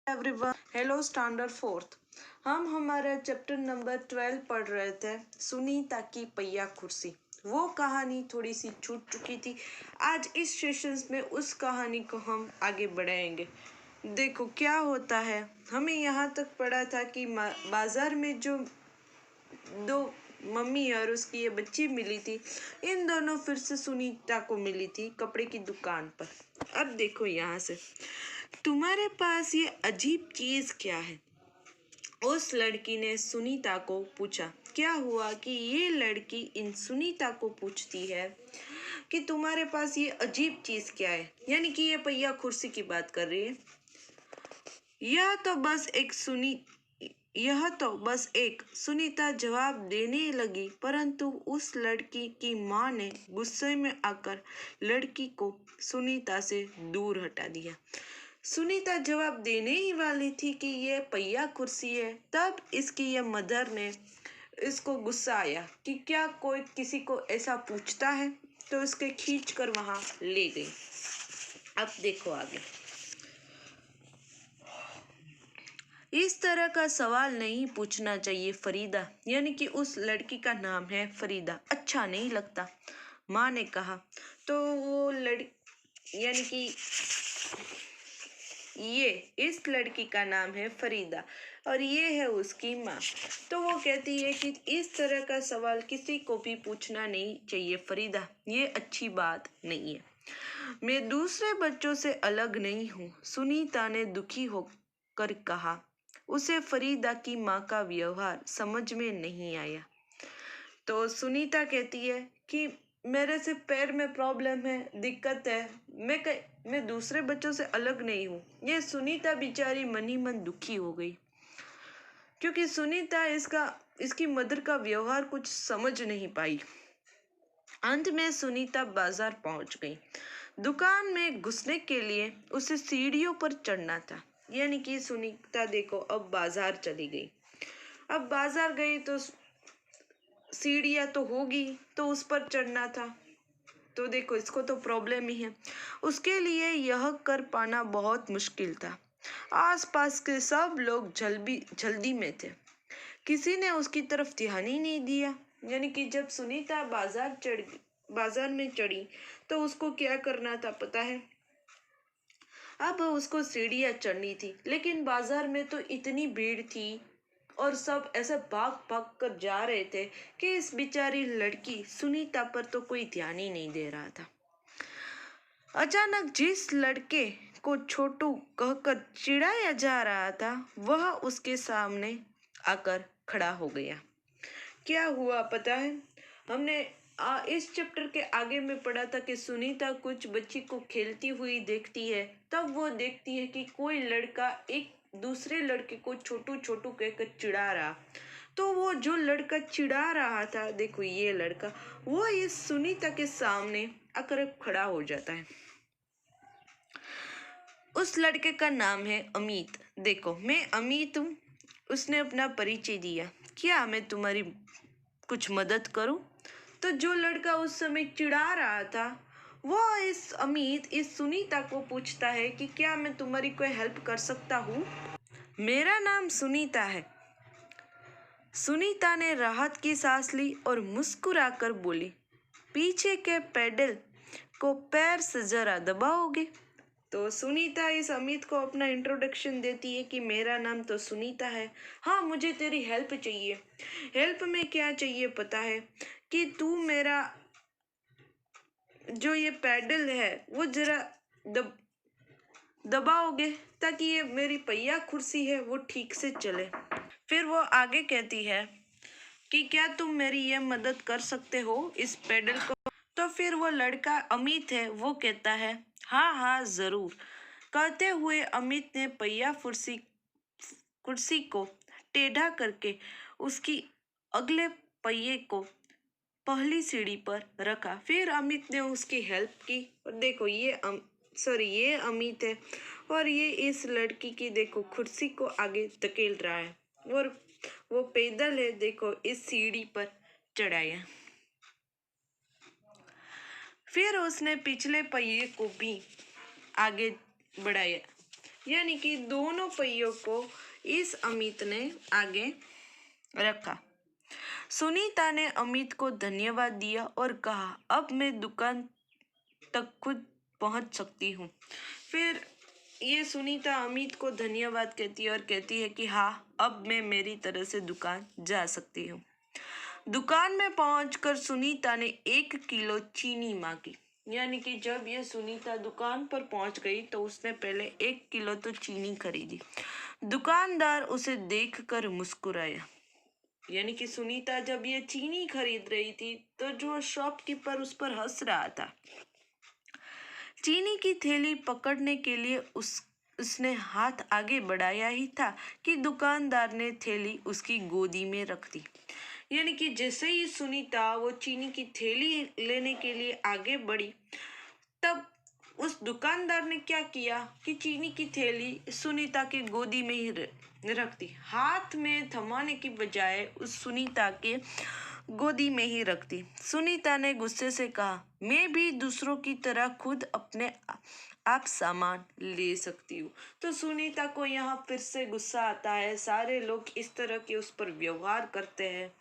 Everyone, hello standard fourth. हम हमारा chapter number 12 पढ़ रहे थे, सुनीता की पहिया कुर्सी। वो कहानी थोड़ी सी छूट चुकी थी। आज इस सेशंस में उस कहानी को हम आगे बढ़ाएंगे। देखो क्या होता है, हमें यहाँ तक पढ़ा था कि बाजार में जो दो मम्मी और उसकी ये बच्ची मिली थी, इन दोनों फिर से सुनीता को मिली थी कपड़े की दुकान पर। अब देखो यहाँ से, तुम्हारे पास ये अजीब चीज क्या है? उस लड़की ने सुनीता को पूछा। क्या हुआ कि ये लड़की इन सुनीता को पूछती है कि तुम्हारे पास ये अजीब चीज क्या है, यानी कि ये पहिया कुर्सी की बात कर रही है। यह तो बस एक सुनीता जवाब देने लगी, परंतु उस लड़की की माँ ने गुस्से में आकर लड़की को सुनीता से दूर हटा दिया। सुनीता जवाब देने ही वाली थी कि ये पहिया कुर्सी है, तब इसकी ये मदर ने इसको गुस्सा आया कि क्या कोई किसी को ऐसा पूछता है, तो इसके खींच कर वहां ले गई। अब देखो आगे। इस तरह का सवाल नहीं पूछना चाहिए फरीदा, यानी कि उस लड़की का नाम है फरीदा, अच्छा नहीं लगता, माँ ने कहा। तो वो यानी कि ये इस लड़की का नाम है फरीदा और ये है उसकी माँ। तो वो कहती है कि इस तरह का सवाल किसी को भी पूछना नहीं चाहिए फरीदा, ये अच्छी बात नहीं है। मैं दूसरे बच्चों से अलग नहीं हूँ, सुनीता ने दुखी होकर कहा। उसे फरीदा की माँ का व्यवहार समझ में नहीं आया। तो सुनीता कहती है कि मेरे से पैर में प्रॉब्लम है, दिक्कत है, मैं दूसरे बच्चों से अलग नहीं हूँ। ये सुनीता बेचारी मन ही मन दुखी हो गई, क्योंकि सुनीता इसकी मदर का व्यवहार कुछ समझ नहीं पाई। अंत में सुनीता बाजार पहुंच गई। दुकान में घुसने के लिए उसे सीढ़ियों पर चढ़ना था, यानी कि सुनीता देखो अब बाजार चली गई। अब बाजार गई तो सीढ़ियाँ तो होगी, तो उस पर चढ़ना था। तो देखो इसको तो प्रॉब्लम ही है, उसके लिए यह कर पाना बहुत मुश्किल था। आसपास के सब लोग जल्दी में थे, किसी ने उसकी तरफ ध्यान ही नहीं दिया। यानी कि जब सुनीता बाजार में चढ़ी तो उसको क्या करना था पता है? अब उसको सीढ़ियाँ चढ़नी थी, लेकिन बाजार में तो इतनी भीड़ थी और सब ऐसे भाग भाग कर जा रहे थे कि इस बेचारी लड़की सुनीता पर तो कोई ध्यान ही नहीं दे रहा था। अचानक जिस लड़के को छोटू कहकर चिढ़ाया जा रहा था, वह उसके सामने आकर खड़ा हो गया। क्या हुआ पता है? हमने इस चैप्टर के आगे में पढ़ा था कि सुनीता कुछ बच्ची को खेलती हुई देखती है, तब वो देखती है कि कोई लड़का एक दूसरे लड़के को छोटू छोटू कहकर चिढ़ा रहा। तो वो जो लड़का चिढ़ा रहा था, देखो ये लड़का, वो इस सुनीता के सामने आकर खड़ा हो जाता है। उस लड़के का नाम है अमित। देखो मैं अमित हूँ, उसने अपना परिचय दिया। क्या मैं तुम्हारी कुछ मदद करूं? तो जो लड़का उस समय चिढ़ा रहा था, वो इस सुनीता को पूछता है कि क्या मैं तुम्हारी कोई हेल्प कर सकता हूँ? मेरा नाम सुनीता है। सुनीता ने राहत की सांस ली और मुस्कुराकर बोली, पीछे के पैडल को पैर से जरा दबाओगे? तो सुनीता इस अमित को अपना इंट्रोडक्शन देती है कि मेरा नाम तो सुनीता है, हाँ मुझे तेरी हेल्प चाहिए। हेल्प में क्या चाहिए पता है? कि तू मेरा जो ये पैडल है वो जरा दबाओगे, ताकि ये मेरी पहिया कुर्सी है वो ठीक से चले। फिर वो आगे कहती है कि क्या तुम मेरी ये मदद कर सकते हो इस पैडल को? तो फिर वो लड़का अमित है, वो कहता है हाँ हाँ जरूर। कहते हुए अमित ने पहिया कुर्सी को टेढ़ा करके उसकी अगले पहिए को पहली सीढ़ी पर रखा। फिर अमित ने उसकी हेल्प की और देखो ये अमित है और ये इस लड़की की देखो कुर्सी को आगे धकेल रहा है और वो पैदल है, देखो इस सीढ़ी पर चढ़ाया। फिर उसने पिछले पहिए को भी आगे बढ़ाया। यानी कि दोनों पहियों को इस अमित ने आगे रखा। सुनीता ने अमित को धन्यवाद दिया और कहा, अब मैं दुकान तक खुद पहुंच सकती हूँ। फिर ये सुनीता अमित को धन्यवाद कहती है और कहती है कि हाँ, अब मैं मेरी तरह से दुकान जा सकती हूँ। दुकान में पहुंचकर सुनीता ने 1 किलो चीनी मांगी। यानी कि जब ये सुनीता दुकान पर पहुंच गई तो उसने पहले 1 किलो तो चीनी खरीदी। दुकानदार उसे देखकर मुस्कुराया। यानी कि सुनीता जब ये चीनी खरीद रही थी तो जो शॉपकीपर उस पर हंस रहा था। चीनी की थैली पकड़ने के लिए उसने हाथ आगे बढ़ाया ही था कि दुकानदार ने थैली उसकी गोदी में रख दी। यानी कि जैसे ही सुनीता वो चीनी की थैली लेने के लिए आगे बढ़ी, तब उस दुकानदार ने क्या किया कि चीनी की थैली सुनीता की गोदी में ही रख दी। हाथ में थमाने की बजाय उस सुनीता के गोदी में ही रख दी। सुनीता ने गुस्से से कहा, मैं भी दूसरों की तरह खुद अपने आप सामान ले सकती हूँ। तो सुनीता को यहाँ फिर से गुस्सा आता है। सारे लोग इस तरह के उस पर व्यवहार करते हैं,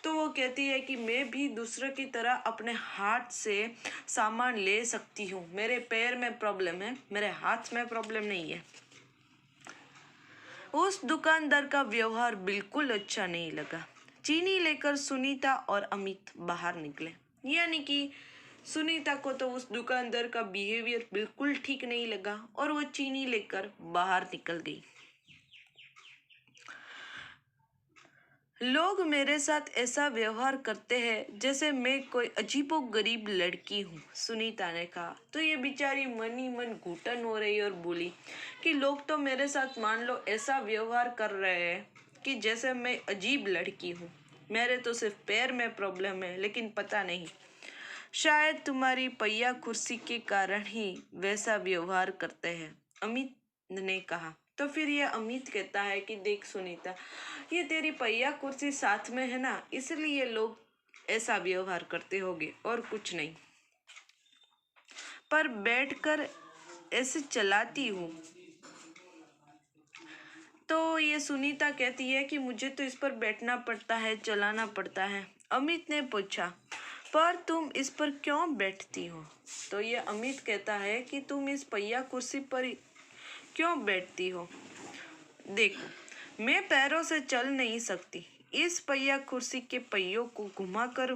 तो वो कहती है कि मैं भी दूसरों की तरह अपने हाथ से सामान ले सकती हूँ। मेरे पैर में प्रॉब्लम है, मेरे हाथ में प्रॉब्लम नहीं है। उस दुकानदार का व्यवहार बिल्कुल अच्छा नहीं लगा। चीनी लेकर सुनीता और अमित बाहर निकले। यानी कि सुनीता को तो उस दुकानदार का बिहेवियर बिल्कुल ठीक नहीं लगा और वो चीनी लेकर बाहर निकल गई। लोग मेरे साथ ऐसा व्यवहार करते हैं जैसे मैं कोई अजीबोगरीब लड़की हूँ, सुनीता ने कहा। तो ये बेचारी मन ही मन घुटन हो रही और बोली कि लोग तो मेरे साथ मान लो ऐसा व्यवहार कर रहे हैं कि जैसे मैं अजीब लड़की हूँ। मेरे तो सिर्फ पैर में प्रॉब्लम है, लेकिन पता नहीं, शायद तुम्हारी पहिया कुर्सी के कारण ही वैसा व्यवहार करते हैं, अमित ने कहा। तो फिर ये अमित कहता है कि देख सुनीता, ये तेरी पहिया कुर्सी साथ में है ना, इसलिए लोग ऐसा व्यवहार करते होंगे और कुछ नहीं। पर बैठकर ऐसे चलाती हूँ। तो ये सुनीता कहती है कि मुझे तो इस पर बैठना पड़ता है, चलाना पड़ता है। अमित ने पूछा, पर तुम इस पर क्यों बैठती हो? तो ये अमित कहता है कि तुम इस पहिया कुर्सी पर क्यों बैठती हो? देखो, मैं पैरों से चल नहीं सकती। इस पहिया कुर्सी के पहियों को घुमाकर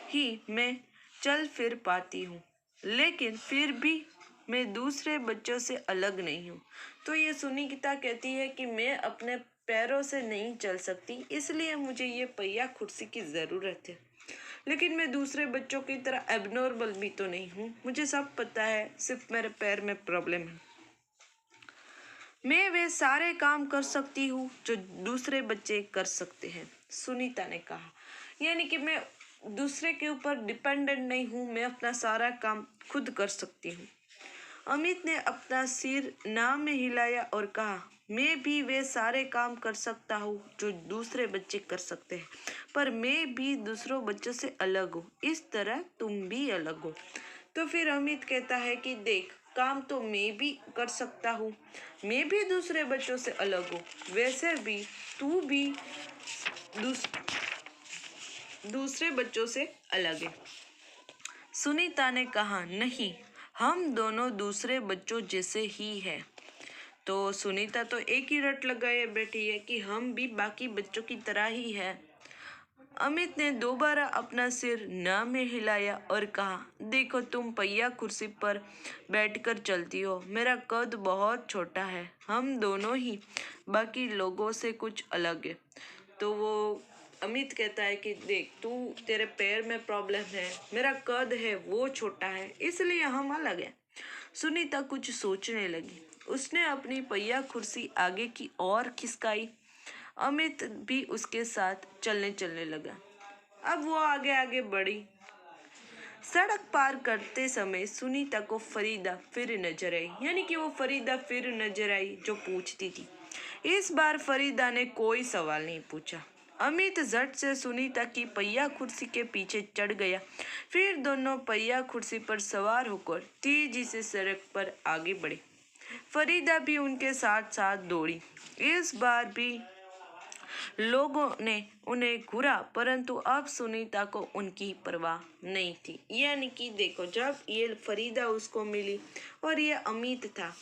ही मैं चल फिर पाती हूँ, लेकिन फिर भी मैं दूसरे बच्चों से अलग नहीं हूँ। तो ये सुनीता कहती है कि मैं अपने पैरों से नहीं चल सकती, इसलिए मुझे ये पहिया कुर्सी की ज़रूरत है। लेकिन मैं दूसरे बच्चों की तरह एबनॉर्मल भी तो नहीं हूँ। मुझे सब पता है, सिर्फ मेरे पैर में प्रॉब्लम है। मैं वे सारे काम कर सकती हूँ जो दूसरे बच्चे कर सकते हैं, सुनीता ने कहा। यानी कि मैं दूसरे के ऊपर डिपेंडेंट नहीं हूँ, मैं अपना सारा काम खुद कर सकती हूँ। अमित ने अपना सिर ना में हिलाया और कहा, मैं भी वे सारे काम कर सकता हूँ जो दूसरे बच्चे कर सकते हैं, पर मैं भी दूसरों बच्चों से अलग हूँ, इस तरह तुम भी अलग हो। तो फिर अमित कहता है कि देख, काम तो मैं भी कर सकता हूँ, मैं भी दूसरे बच्चों से अलग हूँ, वैसे भी तू भी दूसरे बच्चों से अलग है। सुनीता ने कहा, नहीं, हम दोनों दूसरे बच्चों जैसे ही हैं। तो सुनीता तो एक ही रट लगाए बैठी है कि हम भी बाकी बच्चों की तरह ही हैं। अमित ने दोबारा अपना सिर ना में हिलाया और कहा, देखो, तुम पहिया कुर्सी पर बैठकर चलती हो, मेरा कद बहुत छोटा है, हम दोनों ही बाकी लोगों से कुछ अलग है। तो वो अमित कहता है कि देख, तू, तेरे पैर में प्रॉब्लम है, मेरा कद है वो छोटा है, इसलिए हम अलग हैं। सुनीता कुछ सोचने लगी। उसने अपनी पहिया कुर्सी आगे की ओर खिसकाई। अमित भी उसके साथ चलने लगा। अब वो आगे आगे बढ़ी। सड़क पार करते समय सुनीता को फरीदा फिर नजर आई। यानी कि वो फरीदा फिर नजर आई जो पूछती थी। इस बार फरीदा ने कोई सवाल नहीं पूछा। अमित झट से सुनीता की पहिया कुर्सी के पीछे चढ़ गया। फिर दोनों पहिया कुर्सी पर सवार होकर तेजी से सड़क पर आगे बढ़े। फरीदा भी उनके साथ साथ दौड़ी। इस बार भी लोगों ने उन्हें घूरा, परंतु अब सुनीता को उनकी परवाह नहीं थी। यानी कि देखो, जब ये फरीदा उसको मिली और ये अमित था,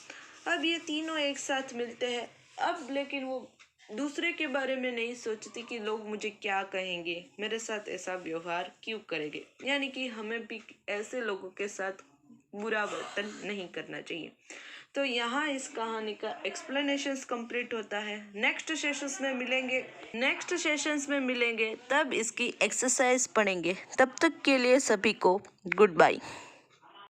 अब ये तीनों एक साथ मिलते हैं, अब लेकिन वो दूसरे के बारे में नहीं सोचती कि लोग मुझे क्या कहेंगे, मेरे साथ ऐसा व्यवहार क्यों करेंगे। यानी कि हमें भी ऐसे लोगों के साथ बुरा वर्तन नहीं करना चाहिए। तो यहाँ इस कहानी का एक्सप्लेनेशंस कंप्लीट होता है। नेक्स्ट सेशंस में मिलेंगे, तब इसकी एक्सरसाइज पढ़ेंगे। तब तक के लिए सभी को गुड बाय।